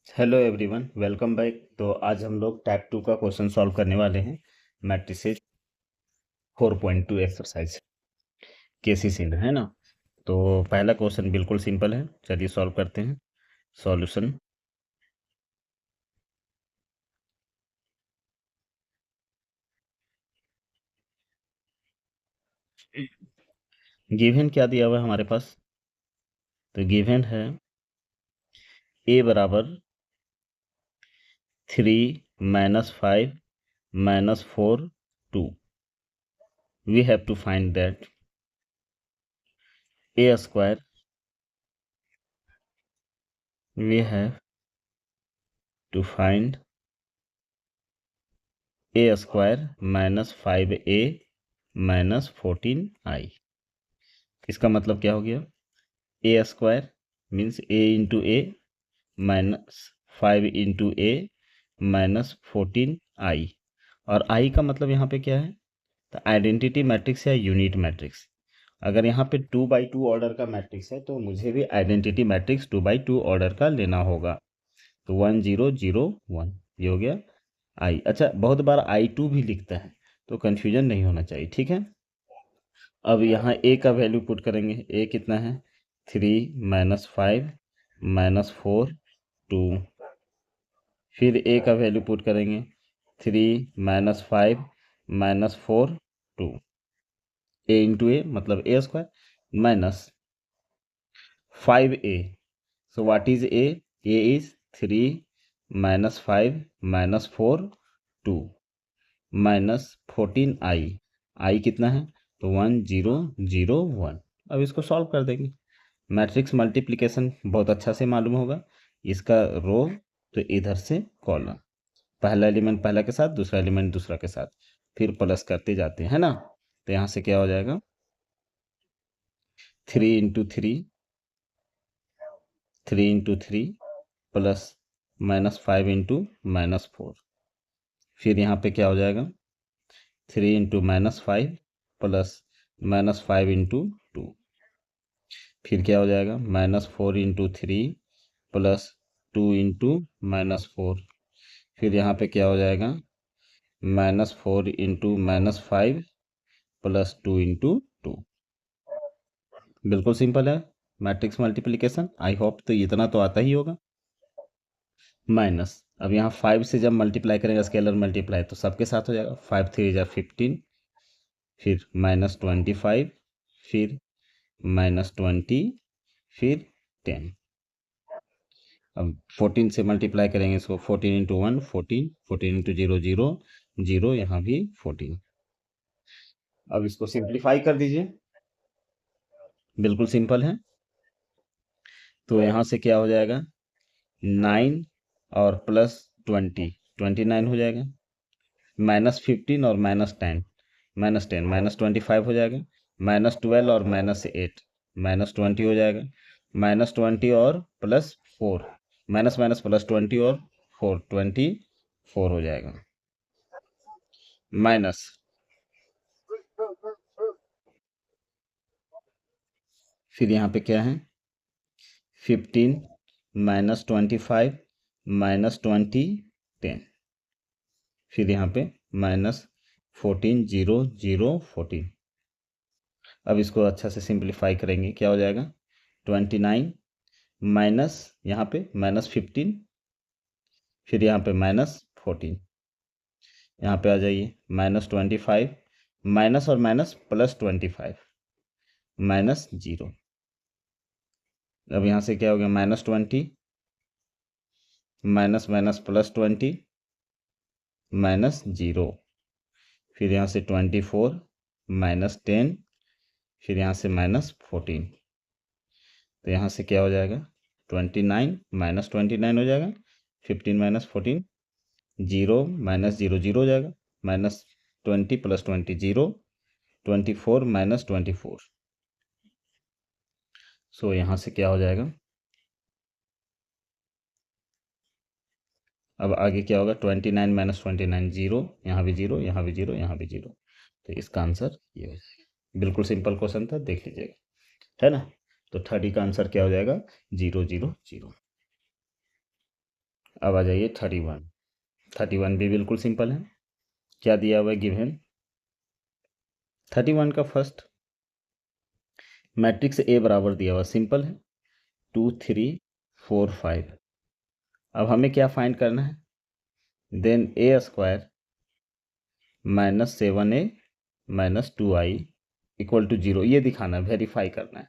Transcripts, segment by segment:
Hello everyone, welcome back. तो आज हम लोग टाइप 2 का क्वेश्चन सॉल्व करने वाले हैं। मैट्रिसेस 4.2 एक्सरसाइज केसीसीएल है ना। तो पहला क्वेश्चन बिल्कुल सिंपल है, चलिए सॉल्व करते हैं। सॉल्यूशन। गिवन क्या दिया हुआ है हमारे पास? तो गिवन है ए बराबर 3 - 5 - 4 2। We have to find that a square, we have to find a square -5a - 14i। इसका मतलब क्या हो गया? A square means a into a -5 into a -14i। और आई का मतलब यहाँ पे क्या है? तो आइडेंटिटी मैट्रिक्स या यूनिट मैट्रिक्स। अगर यहाँ पे 2x2 ऑर्डर का मैट्रिक्स है तो मुझे भी आइडेंटिटी मैट्रिक्स 2x2 ऑर्डर का लेना होगा। तो 1 0 0 1 ये हो गया आई। अच्छा, बहुत बार I2 भी लिखता है तो कंफ्यूजन नहीं होना चाहिए, ठीक है। अब यहाँ ए का वैल्यू पुट करेंगे। ए कितना है? 3 - 5 - 4 2। फिर ए का वैल्यू पुट करेंगे। 3 - 5 - 4 2। ए इंटू ए मतलब a square minus 5a। So what is a? A is 3 - 5 - 4 2 -14i। I कितना है? तो 1 0 0 1। अब इसको सॉल्व कर देंगे। मैट्रिक्स मल्टीप्लिकेशन बहुत अच्छा से मालूम होगा। इसका रो तो इधर से कॉलम, पहला एलिमेंट पहला के साथ, दूसरा एलिमेंट दूसरा के साथ, फिर प्लस करते जाते हैं, है ना। तो यहाँ से क्या हो जाएगा? 3 × 3, 3 × 3 प्लस -5 × -4। फिर यहाँ पे क्या हो जाएगा? 3 × -5 प्लस -5 × 2। फिर क्या हो जाएगा? -4 × 3 प्लस 2 × -4। फिर यहाँ पे क्या हो जाएगा? -4 × -5 प्लस 2 × 2। बिल्कुल सिंपल है मैट्रिक्स मल्टीप्लिकेशन। आई होप तो इतना तो आता ही होगा। माइनस, अब यहाँ 5 से जब मल्टीप्लाई करेंगे स्केलर मल्टीप्लाई तो सबके साथ हो जाएगा। 5 3 × 15, फिर -25, फिर -20, फिर 10। अब 14 से मल्टीप्लाई करेंगे इसको। 14 × 1 14, 14 × 0 0 0, यहाँ भी 14। अब इसको सिंप्लीफाई कर दीजिए, बिल्कुल सिंपल है। तो यहाँ से क्या हो जाएगा? 9 और प्लस 20 29 हो जाएगा। -15 और -10 -10 -25 हो जाएगा। -12 और -8 -20 हो जाएगा। -20 और +4 माइनस माइनस +20 और 4 24 हो जाएगा। माइनस फिर यहाँ पे क्या है? 15 -25 -20 10। फिर यहाँ पे -14 0 0 14। अब इसको अच्छा से सिंप्लीफाई करेंगे, क्या हो जाएगा? 29 माइनस यहाँ पे -15, फिर यहाँ पे -14। यहाँ पे आ जाइए, -25 माइनस और माइनस +25 -0। अब यहाँ से क्या हो गया? -20 माइनस माइनस +20 -0। फिर यहाँ से 24 -10, फिर यहाँ से -14। तो यहाँ से क्या हो जाएगा? 29 -29 हो जाएगा। 15 - 14 0 -0 0 हो जाएगा। -20 + 20 0, 24 -24। सो यहाँ से क्या हो जाएगा? अब आगे क्या होगा? 29 - 29 0, यहाँ भी 0, यहाँ भी 0, यहाँ भी 0। तो इसका आंसर ये हो जाएगा। बिल्कुल सिंपल क्वेश्चन था, देख लीजिएगा, है ना। तो 30 का आंसर क्या हो जाएगा? 0 0 0। अब आ जाइए 31। 31 भी बिल्कुल सिंपल है। क्या दिया हुआ है गिवन? 31 का फर्स्ट मैट्रिक्स ए बराबर दिया हुआ, सिंपल है, 2 3 4 5। अब हमें क्या फाइंड करना है? Then A square minus 7a minus 2i equal to 0, ये दिखाना है, वेरीफाई करना है,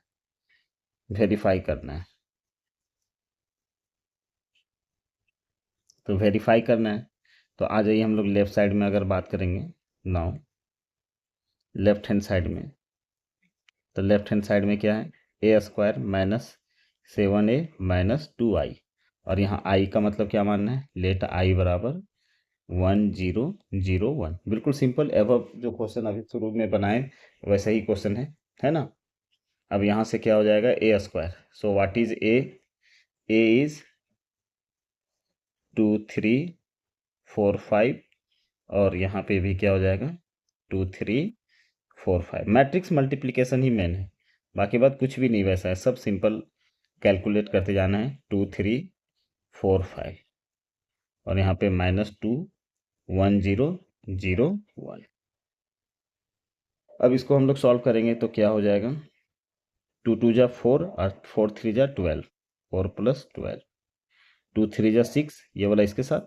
वेरीफाई करना है। तो वेरीफाई करना है तो आ जाइए हम लोग लेफ्ट साइड में अगर बात करेंगे, नाउ लेफ्ट हैंड साइड में, तो लेफ्ट हैंड साइड में क्या है? ए square minus 7a minus 2i, और यहाँ i का मतलब क्या मानना है? लेट i बराबर 1 0 0 1। बिल्कुल सिंपल, एवं जो क्वेश्चन अभी शुरू में बनाए वैसा ही क्वेश्चन है ना। अब यहाँ से क्या हो जाएगा? A square, so what is a? A is 2 3 4 5, और यहाँ पे भी क्या हो जाएगा? 2 3 4 5। मैट्रिक्स मल्टीप्लिकेशन ही मेन है, बाकी बात कुछ भी नहीं वैसा है, सब सिंपल कैलकुलेट करते जाना है। 2 3 4 5, और यहाँ पे -2 1 0 0 1। अब इसको हम लोग सॉल्व करेंगे तो क्या हो जाएगा? 2 2 जा 4 और 4 3 जा 12, 4 प्लस 12, 2 3 जा 6, ये वाला इसके साथ,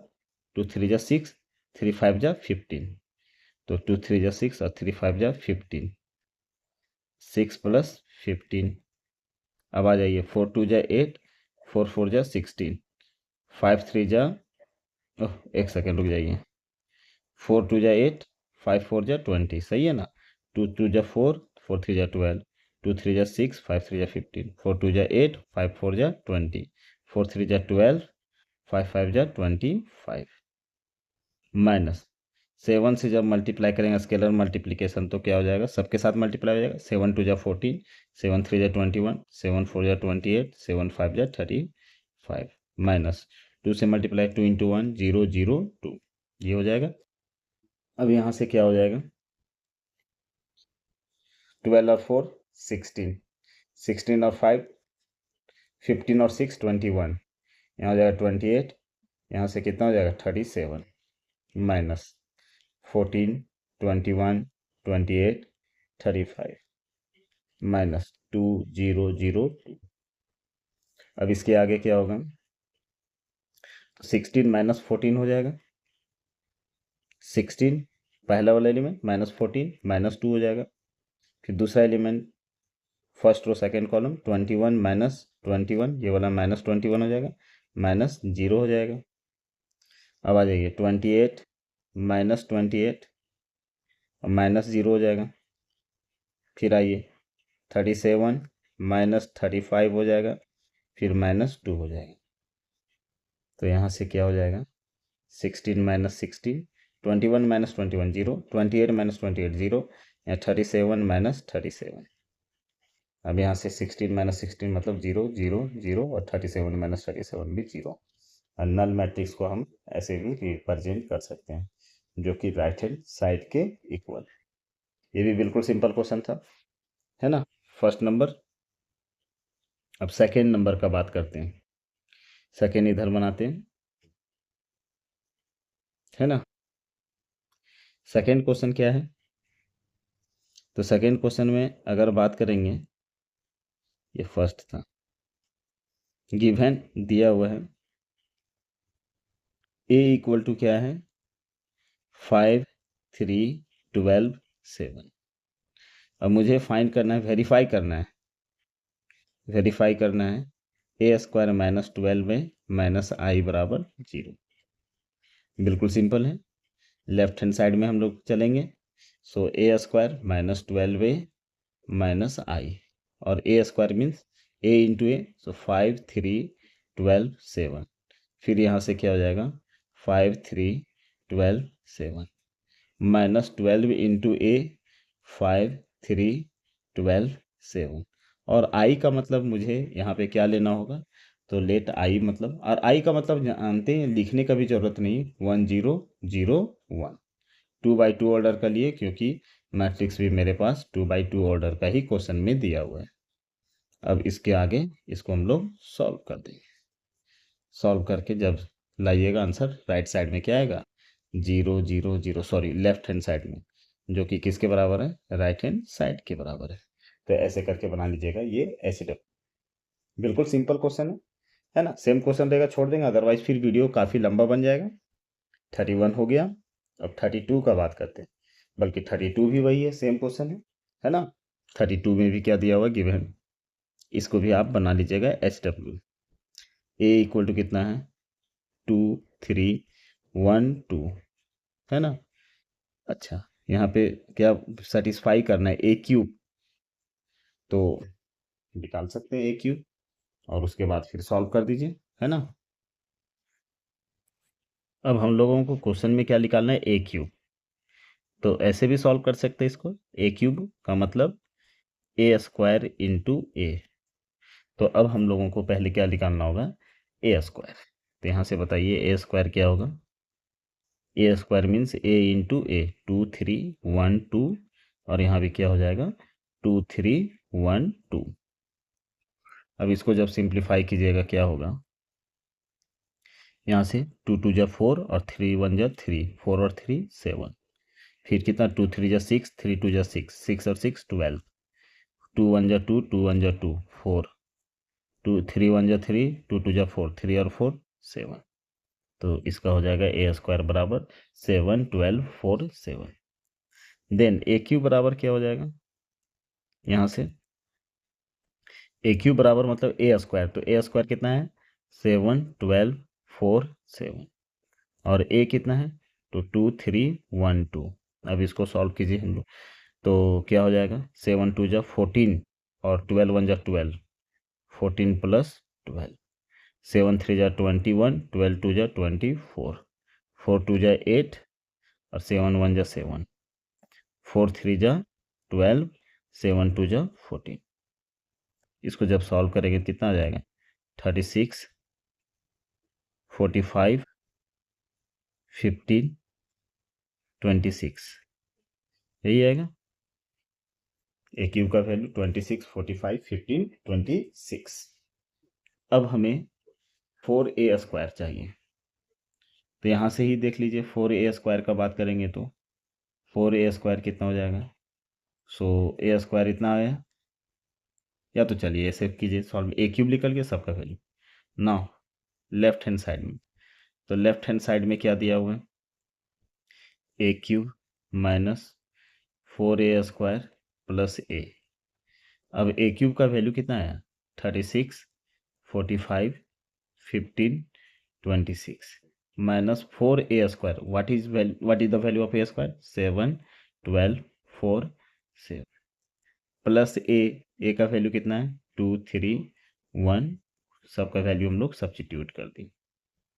2 3 जा 6, 3 5 जा 15, तो 2 3 जा 6 और 3 5 जा 15, 6 प्लस 15। अब आ जाइए 4 2 जा 8, 4 4 जा 16, 5 3 जा, एक सेकेंड रुक जाइए, 4 2 जा 8, 5 4 जा 20, सही है ना। 2 2 जा 4, 4 3 जा 12, 2 3 जा 6, 5 3 जा 15, 4 2 जा 8, 5 4 जा 20, 4 3 जा 12, 5 5 जा 25, माइनस 7 से जब मल्टीप्लाई करेंगे स्केलर मल्टीप्लिकेशन तो क्या हो जाएगा? सबके साथ मल्टीप्लाई हो जाएगा। 7 2 जा 14, 7 3 जा 21, 7 4 जा 28, 7 5 जा 35, माइनस 2 से मल्टीप्लाई 2 इंटू 1 0 0 2, ये हो जाएगा। अब यहाँ से क्या हो जाएगा? 12 और 4 16, 16 और 5 15 और 6 21, यहाँ हो जाएगा 28, यहाँ से कितना हो जाएगा? 37, माइनस 14 21 28 35, माइनस 2 0 0 2। अब इसके आगे क्या होगा? 16 माइनस 14 हो जाएगा, 16 पहला वाला एलिमेंट माइनस 14 माइनस 2 हो जाएगा, फिर दूसरा element first row second column 21 minus 21, ये वाला माइनस 21 हो जाएगा, माइनस 0 हो जाएगा। अब आ जाइए 28 माइनस 28 और माइनस 0 हो जाएगा। फिर आइए 37 माइनस 35 हो जाएगा, फिर माइनस 2 हो जाएगा। तो यहाँ से क्या हो जाएगा? 16 माइनस 16, 21 माइनस 21 0, 28 माइनस 28 0, या 37 माइनस 37। अब यहाँ से 16 माइनस 16 मतलब 0 0 0, और 37 माइनस 37 भी 0। और नल मैट्रिक्स को हम ऐसे भी रिप्रेजेंट कर सकते हैं, जो कि राइट हैंड साइड के इक्वल। ये भी बिल्कुल सिंपल क्वेश्चन था, है ना, फर्स्ट नंबर। अब सेकेंड नंबर का बात करते हैं। सेकेंड इधर बनाते हैं, है ना। सेकेंड क्वेश्चन क्या है? तो सेकेंड क्वेश्चन में अगर बात करेंगे, ये फर्स्ट था, गिवन दिया हुआ है a इक्वल टू क्या है? 5 3 12 7। अब मुझे फाइंड करना है, वेरीफाई करना है, वेरीफाई करना है ए स्क्वायर माइनस 12 में माइनस आई बराबर 0। बिल्कुल सिंपल है, लेफ्ट हैंड साइड में हम लोग चलेंगे। सो ए स्क्वायर माइनस 12a माइनस आई, और ए स्क्वायर मीन्स ए इंटू ए, सो 5 3 12 7। फिर यहाँ से क्या हो जाएगा? 5 3 12 7, माइनस 12 इंटू ए, 5 3 12 7। और आई का मतलब मुझे यहाँ पे क्या लेना होगा? तो लेट आई मतलब, और आई का मतलब जानते हैं, लिखने का भी जरूरत नहीं, 1 0 0 1, 2x2 ऑर्डर का लिए, क्योंकि मैट्रिक्स भी मेरे पास 2x2 ऑर्डर का ही क्वेश्चन में दिया हुआ है। अब इसके आगे इसको हम लोग सॉल्व कर देंगे। सॉल्व करके जब लाइएगा आंसर राइट साइड में क्या आएगा 0 0 0 सॉरी लेफ्ट हैंड साइड में, जो कि किसके बराबर है राइट हैंड साइड के बराबर है। तो ऐसे करके बना लीजिएगा ये एसिड। बिल्कुल सिंपल क्वेश्चन है ना। सेम क्वेश्चन रहेगा छोड़ देंगे, अदरवाइज फिर वीडियो काफ़ी लंबा बन जाएगा। 31 हो गया। अब 32 का बात करते हैं, बल्कि 32 भी वही है, सेम क्वेश्चन है ना। 32 में भी क्या दिया हुआ गिवन, इसको भी आप बना लीजिएगा HW। ए इक्वल टू कितना है 2 3 1 2 है ना। अच्छा यहाँ पे क्या सेटिस्फाई करना है ए क्यूब, तो निकाल सकते हैं ए क्यूब और उसके बाद फिर सॉल्व कर दीजिए है ना। अब हम लोगों को क्वेश्चन में क्या निकालना है ए क्यूब, तो ऐसे भी सॉल्व कर सकते हैं इसको। ए क्यूब का मतलब ए स्क्वायर इंटू ए, तो अब हम लोगों को पहले क्या निकालना होगा ए स्क्वायर। तो यहाँ से बताइए ए स्क्वायर क्या होगा, ए स्क्वायर मीन्स ए इंटू ए, 2 3 1 2, और यहाँ भी क्या हो जाएगा 2 3 1 2। अब इसको जब सिंप्लीफाई कीजिएगा क्या होगा, यहाँ से 2 2 जा 4 और 3 1 जा 3, 4 और 3 7, फिर कितना 2 3 जा 6, 3 2 जा 6, 6 और 6 12, 2 1 जा 2, 2 1 जा 2 4, 2 3 1 जा 3, 2 2 जा 4, 3 और 4 7। तो इसका हो जाएगा ए स्क्वायर बराबर 7 12 4 7। देन ए क्यू बराबर क्या हो जाएगा, यहाँ से ए क्यू बराबर मतलब ए स्क्वायर, तो ए स्क्वायर कितना है 7 12 4 7, और ए कितना है तो 2 3 1 2। अब इसको सॉल्व कीजिए हम लोग, तो क्या हो जाएगा 7 2 जा 14 और 12 1 जा 12, 14 प्लस 12, 7 3 जा 21, 12 2 जा 24, 4 2 जा 8 और 7 1 जा 7, 4 3 जा 12, 7 2 जा 14। इसको जब सॉल्व करेंगे कितना आ जाएगा 36 45 15 26, यही आएगा ए क्यूब का वैल्यू 26 45 15 26। अब हमें 4a स्क्वायर चाहिए, तो यहाँ से ही देख लीजिए 4a स्क्वायर का बात करेंगे तो 4a स्क्वायर कितना हो जाएगा, सो ए स्क्वायर इतना आया, या तो चलिए ऐसे कीजिए सॉल्व, ए क्यूब निकल गया सबका value. Now left hand side में, तो लेफ्ट हैंड साइड में क्या दिया हुआ है a cube minus 4a square plus a. अब ए क्यूब का वैल्यू कितना आया 36 45 15 26 minus 4a square, what is the value of a square 7 12 4 7, plus a का वैल्यू कितना है 2 3 1, सबका वैल्यू हम लोग सब्स्टिट्यूट कर दी।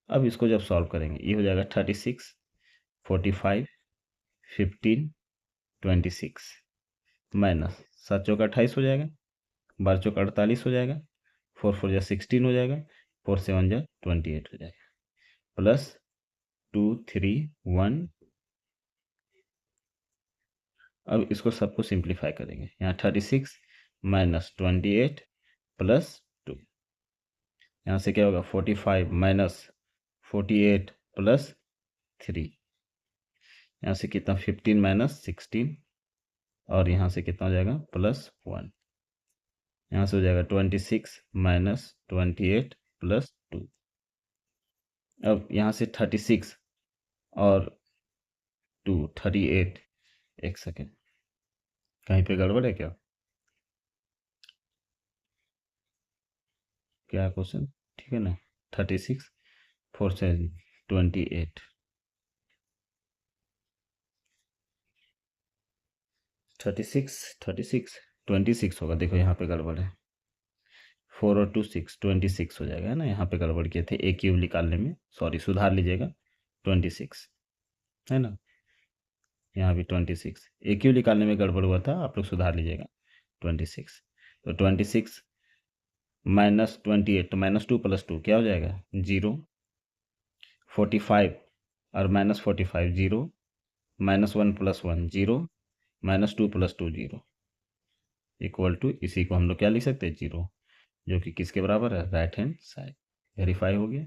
अब इसको जब सॉल्व करेंगे ये हो जाएगा 36 45 15 26 माइनस 7 चौका 28 हो जाएगा, 12 चौका 48 हो जाएगा, 4 4 जा 16 हो जाएगा, 4 7 जा 28 हो जाएगा, प्लस 2 3 1। अब इसको सबको सिंप्लीफाई करेंगे, यहाँ 36 माइनस 28 प्लस 2, यहाँ से क्या होगा 45 माइनस 48 प्लस 3, यहाँ से कितना 15 माइनस 16, और यहाँ से कितना हो जाएगा प्लस 1, यहाँ से हो जाएगा 26 माइनस 28 प्लस 2। अब यहाँ से 36 और 2 38, एक सेकेंड कहीं पे गड़बड़ है क्या, क्या क्वेश्चन ठीक है ना, 36 4 से 28, 36 26 होगा, देखो यहाँ पे गड़बड़ है, 4 और 2 6 26 हो जाएगा है ना, यहाँ पे गड़बड़ किए थे ए क्यूब निकालने में, सॉरी सुधार लीजिएगा 26 है ना, यहाँ भी 26 ए क्यूब निकालने में गड़बड़ हुआ था, आप लोग सुधार लीजिएगा 26। तो 26 माइनस 28, तो माइनस 2 प्लस 2 क्या हो जाएगा 0, 45 और minus 45 0, minus 1 plus 1 0, minus 2 plus 2 0, equal to इसी को हम लोग क्या लिख सकते हैं 0, जो कि किसके बराबर है राइट हैंड साइड। वेरीफाई हो गया।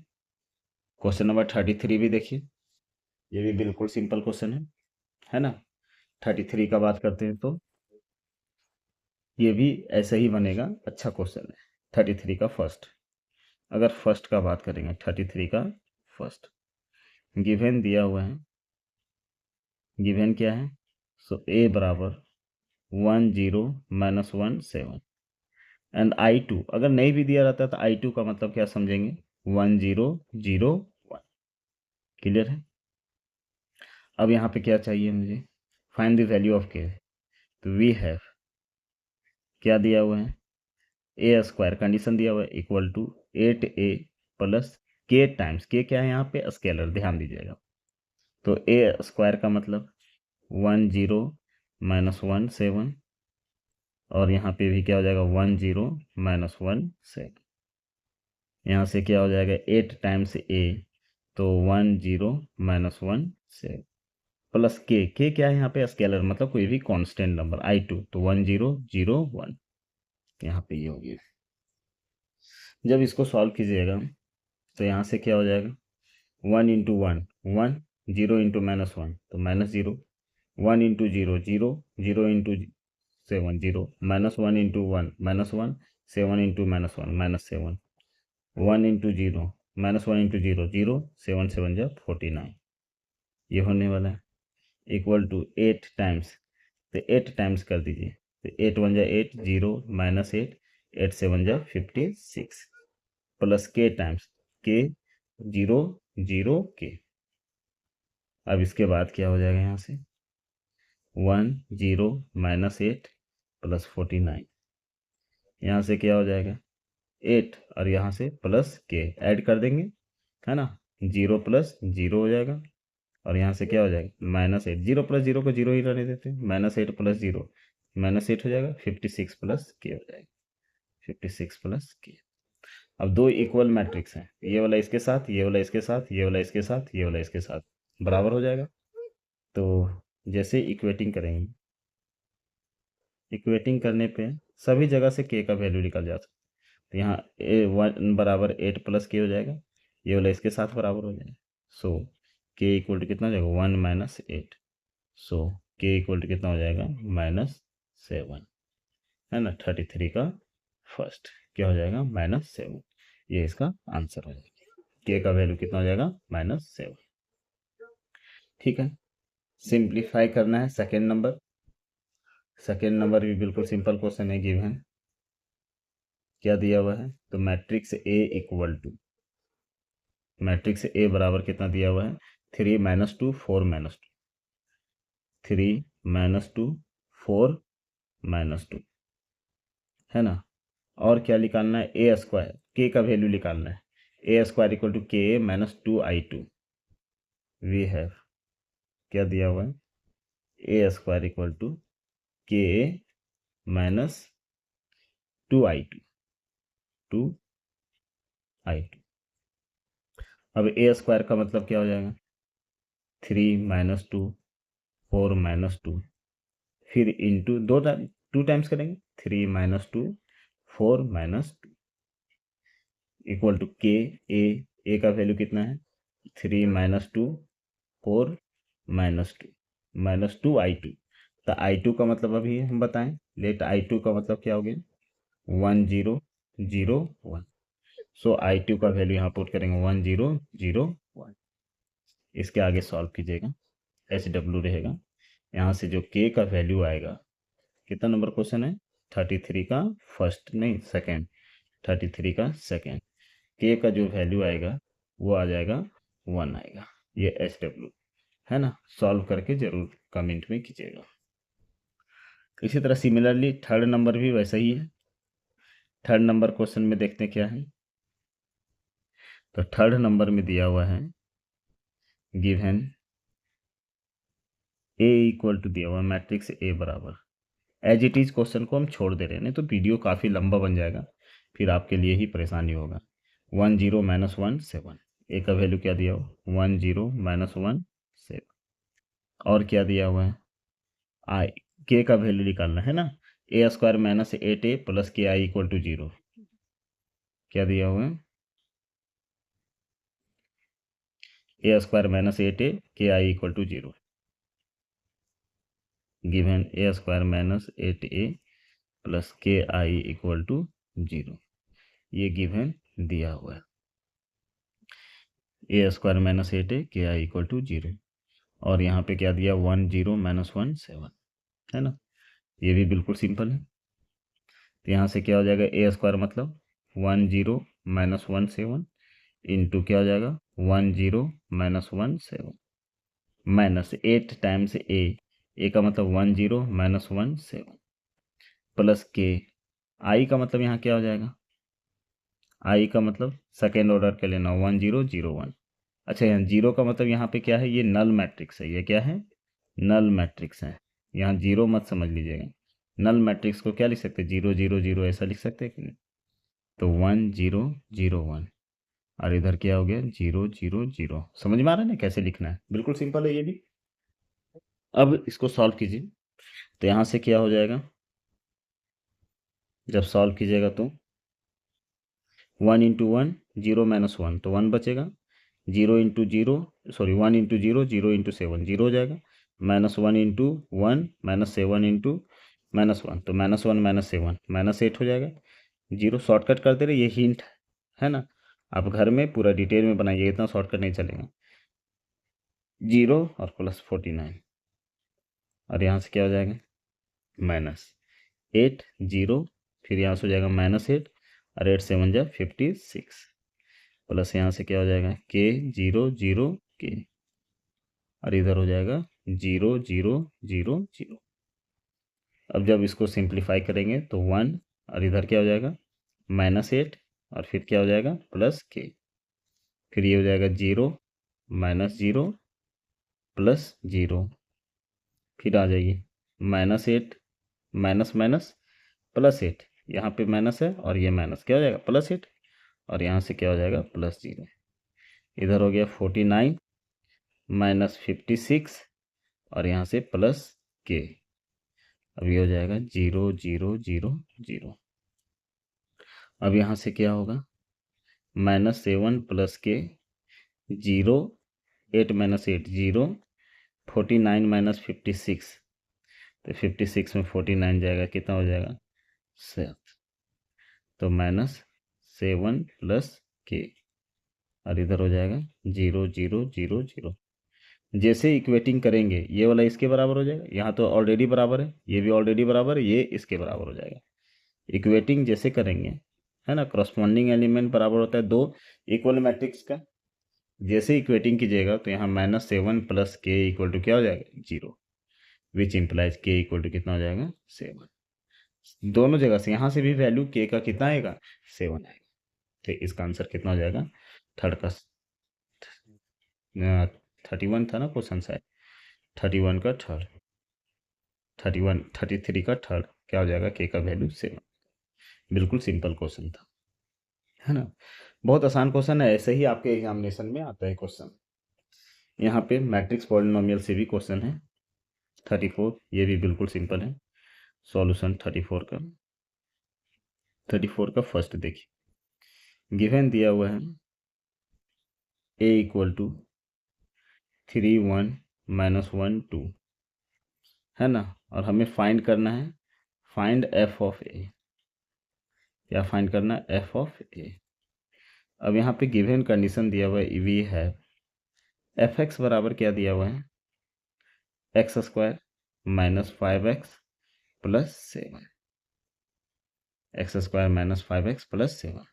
क्वेश्चन नंबर 33 भी देखिए, ये भी बिल्कुल सिंपल क्वेश्चन है ना। 33 का बात करते हैं तो ये भी ऐसा ही बनेगा, अच्छा क्वेश्चन है। 33 का फर्स्ट, अगर फर्स्ट का बात करेंगे, 33 का फर्स्ट गिवन दिया हुआ है, गिवन क्या है, सो ए बराबर 1 0 -1 7 एंड I2 अगर नहीं भी दिया रहता तो I2 का मतलब क्या समझेंगे, 1 0 0 1। क्लियर है। अब यहाँ पे क्या चाहिए मुझे, फाइंड द वैल्यू ऑफ के। तो वी हैव क्या दिया हुआ है, ए स्क्वायर कंडीशन दिया हुआ है इक्वल टू 8a प्लस के टाइम्स, के क्या है यहाँ पे, स्केलर, ध्यान दीजिएगा। तो ए स्क्वायर का मतलब 1 0 -1 7 और यहाँ पे भी क्या हो जाएगा 1 0 -1 7। यहाँ से क्या हो जाएगा 8 टाइम्स ए, तो 1 0 -1 7 प्लस के क्या है यहाँ पे, स्केलर मतलब कोई भी कांस्टेंट नंबर I2, तो 1 0 0 1 यहाँ पे ये होगी। जब इसको सॉल्व कीजिएगा तो यहाँ से क्या हो जाएगा 1 इंटू 1 1 0 इंटू -1 तो -0 1 into 0 0 0 into 7 0 -1 into 1 -1 7 into -1 -7 1 into 0 -1 into 0 0 7 7 जा 49 ये होने वाला है इक्वल टू 8 टाइम्स, तो 8 टाइम्स कर दीजिए, तो 8 1 जा 8 0 -8 8 7 जा 56 प्लस के टाइम्स के 0 0 के। अब इसके बाद क्या हो जाएगा यहाँ से 1 0 -8 प्लस 49, यहाँ से क्या हो जाएगा 8 और यहाँ से प्लस के ऐड कर देंगे, है ना, 0 प्लस 0 हो जाएगा और यहाँ से क्या हो जाएगा -8, 0 प्लस 0 को 0 ही रहने देते हैं, -8 प्लस 0 -8 हो जाएगा, 56 प्लस के हो जाएगा, 56 प्लस के। अब दो इक्वल मैट्रिक्स हैं, ये वाला इसके साथ, ये वाला इसके साथ, ये वाला इसके साथ, ये वाला इसके साथ, बराबर हो जाएगा। तो जैसे इक्वेटिंग करेंगे, इक्वेटिंग करने पे सभी जगह से के का वैल्यू निकल जाता है, तो यहाँ ए 1 बराबर 8 प्लस के हो जाएगा, ये वाला इसके साथ बराबर हो जाएगा। सो के इक्वल टू कितना हो जाएगा 1 -8, सो के इक्वल टू कितना हो जाएगा -7, है ना। 33 का फर्स्ट क्या हो जाएगा -7, ये इसका आंसर हो जाएगा। के का वैल्यू कितना हो जाएगा -7। ठीक है, सिंप्लीफाई करना है सेकेंड नंबर। सेकेंड नंबर भी बिल्कुल सिंपल क्वेश्चन है, गिवन क्या दिया हुआ है, तो matrix A equal to, matrix A बराबर कितना दिया हुआ है 3 - 2 4 -2, 3 -2 4 -2, है ना। और क्या निकालना है, ए स्क्वायर, के का वैल्यू निकालना है, ए स्क्वायर इक्वल टू के -2I2। वी हैव क्या दिया हुआ है, ए स्क्वायर इक्वल टू के -2I2 2I2। अब ए स्क्वायर का मतलब क्या हो जाएगा 3 - 2 4 -2, फिर इंटू टू टाइम्स करेंगे, 3 - 2 4 -2 इक्वल टू के, ए का वैल्यू कितना है 3 - 2 4 -2 -2I2। तो I2 का मतलब अभी हम बताएं, लेट I2 का मतलब क्या हो गया 1 0 0 1, सो I2 का वैल्यू यहाँ पुट करेंगे 1 0 0 1। इसके आगे सॉल्व कीजिएगा, SW रहेगा, यहाँ से जो के का वैल्यू आएगा, कितना नंबर क्वेश्चन है 33 का फर्स्ट, नहीं सेकेंड, 33 का सेकेंड, के का जो वैल्यू आएगा वो आ जाएगा 1 आएगा, ये SW है ना। सॉल्व करके जरूर कमेंट में कीजिएगा। इसी तरह सिमिलरली थर्ड नंबर भी वैसा ही है। थर्ड नंबर क्वेश्चन में देखते हैं क्या है, तो थर्ड नंबर में दिया हुआ है गिवन ए इक्वल टू दिया हुआ मैट्रिक्स ए बराबर, एज इट इज क्वेश्चन को हम छोड़ दे रहे हैं, नहीं तो वीडियो काफ़ी लंबा बन जाएगा, फिर आपके लिए ही परेशानी होगा। 1 0 -1 7, ए का वैल्यू क्या दिया हुआ 1 0 -1 7, और क्या दिया हुआ है आई, के का वैल्यू निकालना है ना, ए square -8a plus k i equal to 0, क्या दिया हुआ है ए square minus 8a k i equal to 0, given a square minus 8a plus k i equal to 0, ये गिवन दिया हुआ है। ए square minus 8a k i equal to 0, और यहाँ पे क्या दिया 1 0 माइनस 1 7, है ना, ये भी बिल्कुल सिंपल है। तो यहाँ से क्या हो जाएगा ए स्क्वायर मतलब 1 0 माइनस 1 7 इंटू क्या हो जाएगा 1 0 माइनस 1 7 माइनस 8 टाइम्स ए का मतलब 1 0 माइनस 1 7 प्लस के आई का मतलब यहाँ क्या हो जाएगा, आई का मतलब सेकेंड ऑर्डर के लेना 1 0 0 1। अच्छा, यहाँ जीरो का मतलब यहाँ पे क्या है, ये नल मैट्रिक्स है, ये क्या है नल मैट्रिक्स है, यहाँ जीरो मत समझ लीजिएगा। नल मैट्रिक्स को क्या लिख सकते हैं 0 0 0 ऐसा लिख सकते हैं कि नहीं, तो 1 0 0 1, और इधर क्या हो गया 0 0 0। समझ में आ रहा है ना कैसे लिखना है, बिल्कुल सिंपल है ये भी। अब इसको सॉल्व कीजिए, तो यहाँ से क्या हो जाएगा, जब सॉल्व कीजिएगा तो 1 इंटू 1 0 माइनस 1 तो 1 बचेगा, 0 इंटू 0 सॉरी 1 इंटू 0 0 इंटू 7 0 हो जाएगा, minus 1 into 1 minus 7 into minus 1 तो माइनस 1 माइनस 7 माइनस 8 हो जाएगा। जीरो शॉर्टकट करते रहे, ये हिंट है ना, आप घर में पूरा डिटेल में बनाइए, इतना शॉर्टकट नहीं चलेगा। 0 और प्लस 49, और यहाँ से क्या हो जाएगा माइनस 8 0, फिर यहाँ से हो जाएगा माइनस 8, और 8 7 जा 56, प्लस यहाँ से क्या हो जाएगा के 0 0 के, और इधर हो जाएगा 0 0 0 0। अब जब इसको सिंप्लीफाई करेंगे तो 1, और इधर क्या हो जाएगा माइनस 8, और फिर क्या हो जाएगा प्लस के, फिर ये हो जाएगा 0 माइनस 0 प्लस 0, फिर आ जाइए माइनस 8 माइनस माइनस प्लस 8, यहाँ पे माइनस है और ये माइनस क्या हो जाएगा प्लस 8, और यहाँ से क्या हो जाएगा प्लस 0, इधर हो गया 49 माइनस 56, और यहाँ से प्लस के, अब ये हो जाएगा 0 0 0 0। अब यहाँ से क्या होगा -7 प्लस के 0 8 माइनस 8 0 49 माइनस 56, तो 56 में 49 जाएगा, कितना हो जाएगा 7, तो -7 प्लस के, और इधर हो जाएगा 0 0 0 0। जैसे इक्वेटिंग करेंगे ये वाला इसके बराबर हो जाएगा, यहाँ तो ऑलरेडी बराबर है, ये भी ऑलरेडी बराबर है, ये इसके बराबर हो जाएगा। इक्वेटिंग जैसे करेंगे है ना, करस्पॉन्डिंग एलिमेंट बराबर होता है दो इक्वल मैट्रिक्स का, जैसे इक्वेटिंग कीजिएगा तो यहाँ -7 प्लस के इक्वल टू क्या हो जाएगा 0, विच इम्प्लाइज के इक्वल टू कितना हो जाएगा 7। दोनों जगह से यहाँ से भी वैल्यू के का कितना आएगा 7 आएगा, तो इसका आंसर कितना हो जाएगा थर्ड का 31 था ना क्वेश्चन शायद, 31 का थर्ड 33 का थर्ड क्या हो जाएगा के का वैल्यू 7। बिल्कुल सिंपल क्वेश्चन था, है ना, बहुत आसान क्वेश्चन है, ऐसे ही आपके एग्जामिनेशन में आता है क्वेश्चन। यहाँ पे मैट्रिक्स पॉलिनोमियल से भी क्वेश्चन है 34, ये भी बिल्कुल सिंपल है। सॉल्यूशन 34 का फर्स्ट देखिए, गिवन दिया हुआ है a इक्वल टू 3 1 माइनस 1 2, है ना, और हमें फाइंड करना है फाइंड f ऑफ a, क्या फाइंड करना है f ऑफ a। अब यहाँ पे गिवन कंडीशन दिया हुआ है वी है fx बराबर क्या दिया हुआ है x square minus 5x plus 7, x square minus 5x plus 7।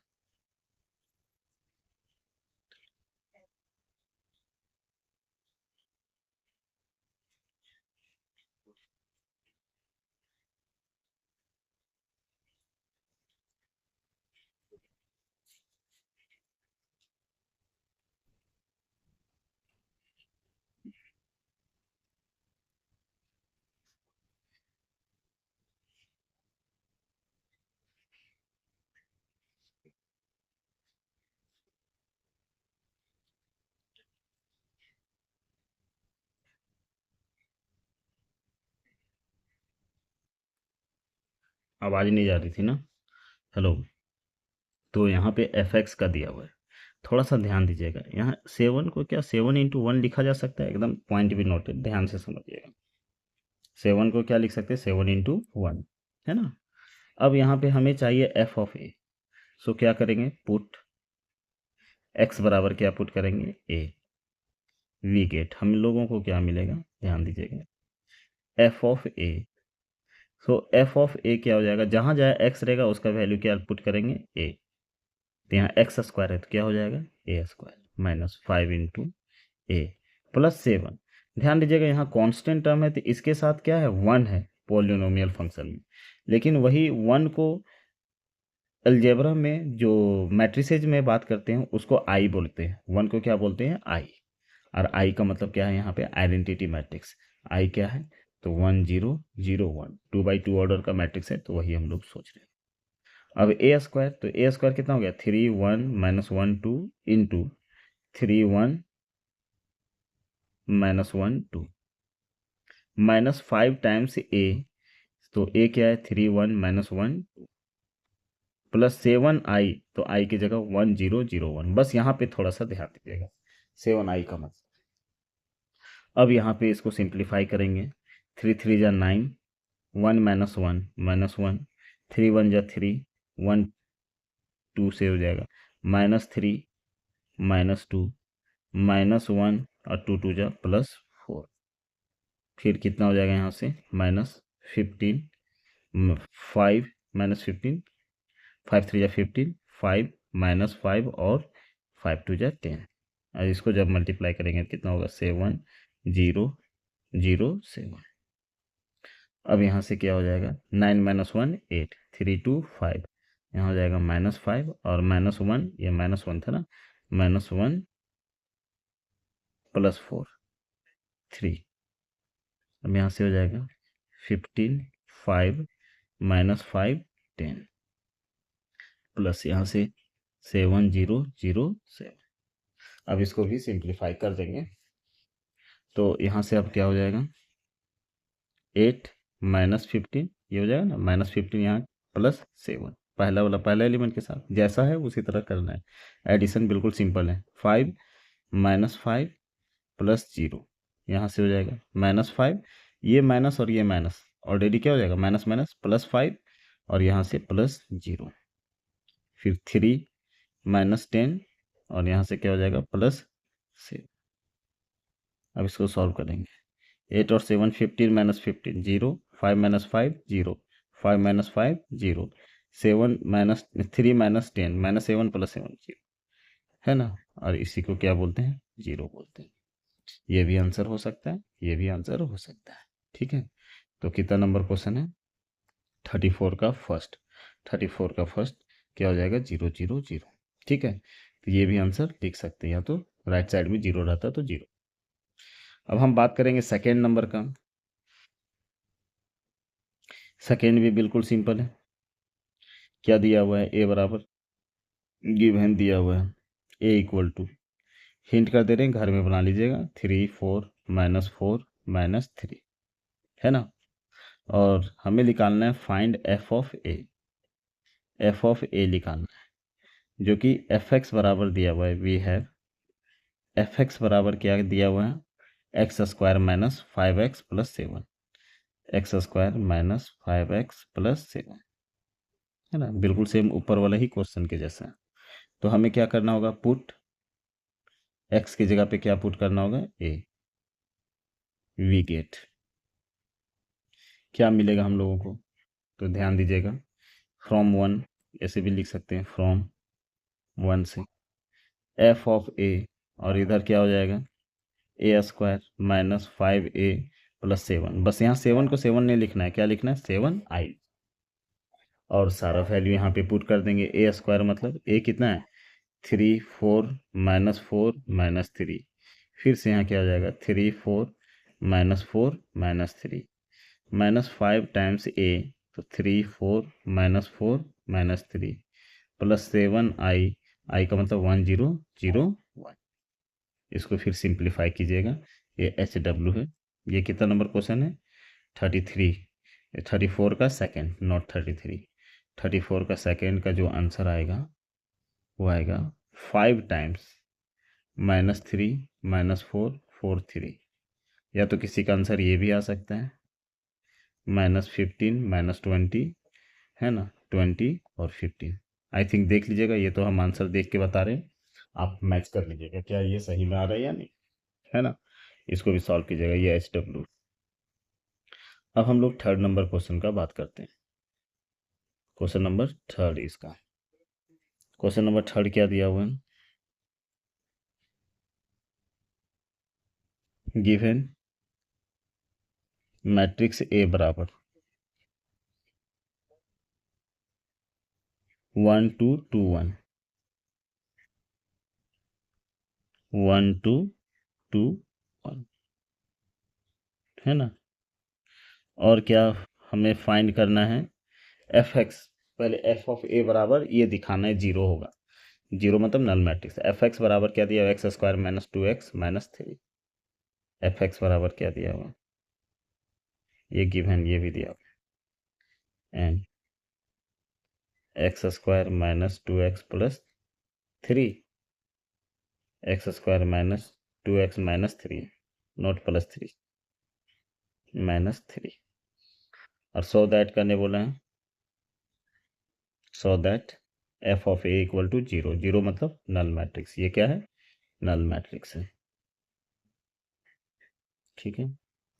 आवाज़ नहीं जा रही थी ना, हेलो, तो यहाँ पे fx का दिया हुआ है, थोड़ा सा ध्यान दीजिएगा, यहाँ 7 को क्या 7 इंटू 1 लिखा जा सकता है, एकदम पॉइंट भी नोटेड, ध्यान से समझिएगा। 7 को क्या लिख सकते हैं 7 इंटू 1, है ना। अब यहाँ पे हमें चाहिए एफ ऑफ ए, सो क्या करेंगे पुट एक्स बराबर क्या पुट करेंगे ए, वी गेट हम लोगों को क्या मिलेगा, ध्यान दीजिएगा f of a. So f of a क्या हो जाएगा, जहाँ जहाँ एक्स रहेगा उसका वैल्यू क्या पुट करेंगे ए, तो यहाँ एक्स स्क्वायर है तो क्या हो जाएगा a square minus 5 into A plus 7। ध्यान दीजिएगा यहाँ कांस्टेंट टर्म है तो इसके साथ क्या है 1 है पॉलिनोमियल फंक्शन में, लेकिन वही 1 को अलजेब्रा में जो मैट्रिसेज में बात करते हैं उसको आई बोलते हैं, 1 को क्या बोलते हैं आई, और आई का मतलब क्या है यहाँ पे आइडेंटिटी मैट्रिक्स, आई क्या है तो 1 0 0 1 2x2 ऑर्डर का मैट्रिक्स है, तो वही हम लोग सोच रहे हैं। अब ए स्क्वायर, तो ए स्क्वायर कितना हो गया 3 1 minus 1 2 into 3 1 minus 1 2 minus 5 times a, तो ए क्या है 3 1 माइनस 1 प्लस 7 आई, तो आई की जगह 1 0 0 1, बस यहाँ पे थोड़ा सा ध्यान दीजिएगा 7 आई का मतलब। अब यहाँ पे इसको सिंप्लीफाई करेंगे, 3 3 जा 9, 1 माइनस 1 3 1 जा 3, 1 2 से हो जाएगा -3 -2 -1 और 2 2 जा +4, फिर कितना हो जाएगा यहाँ से -15 5 -15 5 3 जा 15 5 -5 और 5 2 जा 10, और इसको जब मल्टीप्लाई करेंगे कितना होगा 7 0 0 7। अब यहाँ से क्या हो जाएगा 9 - 1 8 3 2 5, यहाँ हो जाएगा -5 और -1, ये -1 था ना, -1 +4 3, अब यहाँ से हो जाएगा 15 5 -5 10 प्लस यहाँ से 7 0 0 7। अब इसको भी सिंप्लीफाई कर देंगे, तो यहाँ से अब क्या हो जाएगा 8 -15, ये हो जाएगा ना -15 यहाँ +7, पहला वाला पहला एलिमेंट के साथ जैसा है उसी तरह करना है, एडिशन बिल्कुल सिंपल है। 5 -5 +0, यहाँ से हो जाएगा -5, ये माइनस और ये माइनस ऑलरेडी क्या हो जाएगा माइनस माइनस +5 और यहाँ से +0, फिर 3 -10 और यहाँ से क्या हो जाएगा +7। अब इसको सॉल्व करेंगे, 8 और 7 15 -15 0, 5 -5 0, 5 -5 0, 7 3 -10 -7 +7 0, है ना, और इसी को क्या बोलते हैं 0 बोलते हैं। ये भी आंसर हो सकता है, ये भी आंसर हो सकता है, ठीक है। तो कितना नंबर क्वेश्चन है 34 का फर्स्ट, 34 का फर्स्ट क्या हो जाएगा 0 0 0, ठीक है। तो ये भी आंसर लिख सकते हैं, या तो राइट साइड में 0 रहता तो 0। अब हम बात करेंगे सेकेंड नंबर का, सेकेंड भी बिल्कुल सिंपल है, क्या दिया हुआ है ए बराबर गिवन दिया हुआ है ए इक्वल टू, हिंट कर दे रहे हैं घर में बना लीजिएगा 3 4 -4 -3, है ना, और हमें निकालना है find f of a, f of a निकालना है, जो कि एफ एक्स बराबर दिया हुआ है, वी हैव एफ एक्स बराबर क्या दिया हुआ है x square -5x + 7, x square -5x + 7, है ना, बिल्कुल सेम ऊपर वाला ही क्वेश्चन के जैसा है। तो हमें क्या करना होगा पुट एक्स की जगह पे क्या पुट करना होगा ए, वी गेट क्या मिलेगा हम लोगों को, तो ध्यान दीजिएगा फ्रॉम 1 ऐसे भी लिख सकते हैं, फ्रॉम 1 से एफ ऑफ ए, और इधर क्या हो जाएगा ए स्क्वायर -5a + 7, बस यहाँ 7 को 7 नहीं लिखना है, क्या लिखना है 7 आई, और सारा वैल्यू यहाँ पे पुट कर देंगे। ए स्क्वायर मतलब ए कितना है 3 4 -4 -3, फिर से यहाँ क्या हो जाएगा 3 4 -4 -3 -5 टाइम्स ए, तो 3 4 -4 -3 प्लस 7 आई, आई का मतलब 1 0 0 1, इसको फिर सिंप्लीफाई कीजिएगा, ये एच डब्ल्यू है। ये कितना नंबर क्वेश्चन है 33, 34 का सेकंड नॉट 33, 34 का सेकंड का जो आंसर आएगा वो आएगा 5 टाइम्स -3 -4 4 3, या तो किसी का आंसर ये भी आ सकता है -15 -20, है ना, 20 और 15। आई थिंक देख लीजिएगा, ये तो हम आंसर देख के बता रहे हैं, आप मैच कर लीजिएगा क्या ये सही में आ रहा है या नहीं, है ना। इसको भी सॉल्व कीजिएगा, ये HW। अब हम लोग थर्ड नंबर क्वेश्चन का बात करते हैं। क्वेश्चन नंबर थर्ड इसका, क्वेश्चन नंबर थर्ड क्या दिया हुआ है, गिवन मैट्रिक्स ए बराबर 1 2 2 1 1 2 2 1, है ना। और क्या हमें फाइंड करना है, एफ एक्स, पहले एफ ऑफ ए बराबर ये दिखाना है जीरो होगा, जीरो मतलब नल मैट्रिक्स। एफ एक्स बराबर क्या दिया, x square -2x -3। F x बराबर क्या दिया हुआ, ये गिवन ये भी दिया हुआ, and X square -2x +3, X square -2x -3, not +3, -3। और सो दैट करने बोला है, so that F of A equal to 0, 0 मतलब नल मैट्रिक्स, ये क्या है, नल मैट्रिक्स है, ठीक है।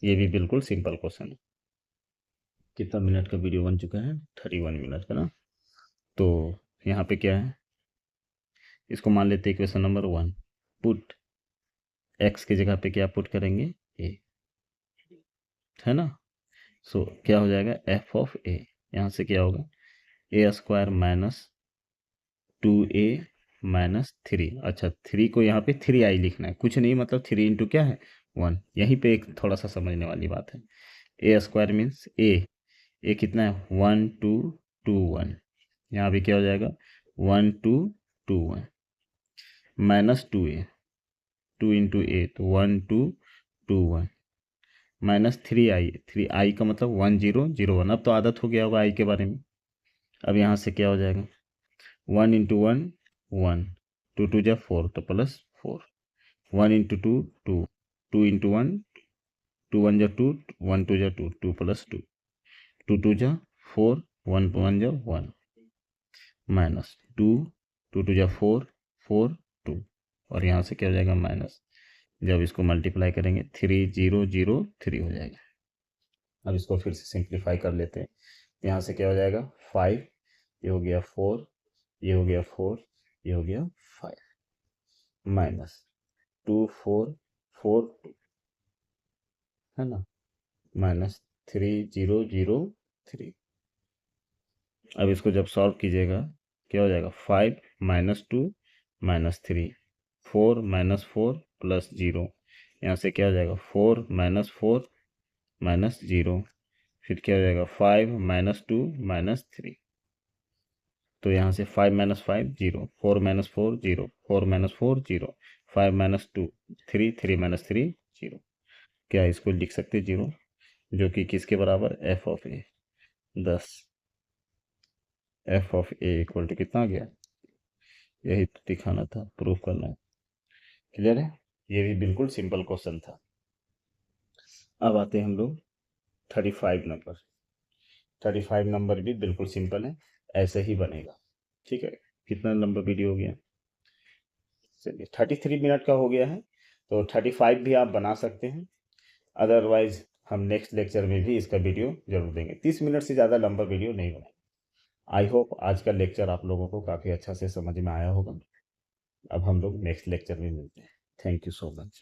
ये भी बिल्कुल सिंपल क्वेश्चन है। कितना मिनट का वीडियो बन चुका है, 31 मिनट का ना। तो यहाँ पे क्या है, इसको मान लेते हैं इक्वेशन नंबर 1, पुट एक्स की जगह पे क्या पुट करेंगे, ए, है ना। सो क्या हो जाएगा, एफ ऑफ ए, यहाँ से क्या होगा, ए स्क्वायर -2a -3। अच्छा 3 को यहाँ पे 3i लिखना है, कुछ नहीं, मतलब 3 इंटू क्या है 1। यहीं पे एक थोड़ा सा समझने वाली बात है, ए स्क्वायर मीन्स ए कितना है 1 2 2 1, यहाँ भी क्या हो जाएगा 1 2 2 1 -2a, 2 इंटू ए तो 1 2 2 1 -3i, 3i का मतलब 1 0 0 1। अब तो आदत हो गया होगा आई के बारे में। अब यहाँ से क्या हो जाएगा 1 इंटू 1 1, 2 2 जा 4 तो +4, 1 इंटू 2 2, 2 इंटू 1 2 1 जा 2, 1 2 जा 2, 2 +2, 2 2 जा 4, 1 1 जा 1, -2, 2 2 जा 4 4 2, और यहाँ से क्या हो जाएगा माइनस, जब इसको मल्टीप्लाई करेंगे 3 0 0 3 हो जाएगा। अब इसको फिर से सिंप्लीफाई कर लेते हैं, यहाँ से क्या हो जाएगा 5, ये हो गया 4, ये हो गया 4, ये हो गया 5, -2 4 4 2, है ना, -3 0 0 3। अब इसको जब सॉल्व कीजिएगा क्या हो जाएगा 5 -2 -3, 4 -4 +0, यहाँ से क्या हो जाएगा 4 -4 -0, फिर क्या हो जाएगा 5 -2 -3, तो यहाँ से 5 -5 0, 4 -4 0, 4 -4 0, 5 -2 3, 3 -3 0। क्या इसको लिख सकते 0, जो कि किसके बराबर, F of A. 10 F of A equal to कितना आ गया, यही तो दिखाना था, प्रूफ करना है। क्लियर है, ये भी बिल्कुल सिंपल क्वेश्चन था। अब आते हैं हम लोग 35 नंबर। 35 नंबर भी बिल्कुल सिंपल है, ऐसे ही बनेगा, ठीक है। कितना लंबा वीडियो हो गया, चलिए 33 मिनट का हो गया है, तो 35 भी आप बना सकते हैं। अदरवाइज हम नेक्स्ट लेक्चर में भी इसका वीडियो जरूर देंगे, 30 मिनट से ज़्यादा लंबा वीडियो नहीं बनाएंगे। आई होप आज का लेक्चर आप लोगों को काफ़ी अच्छा से समझ में आया होगा। अब हम लोग नेक्स्ट लेक्चर में मिलते हैं। Thank you so much.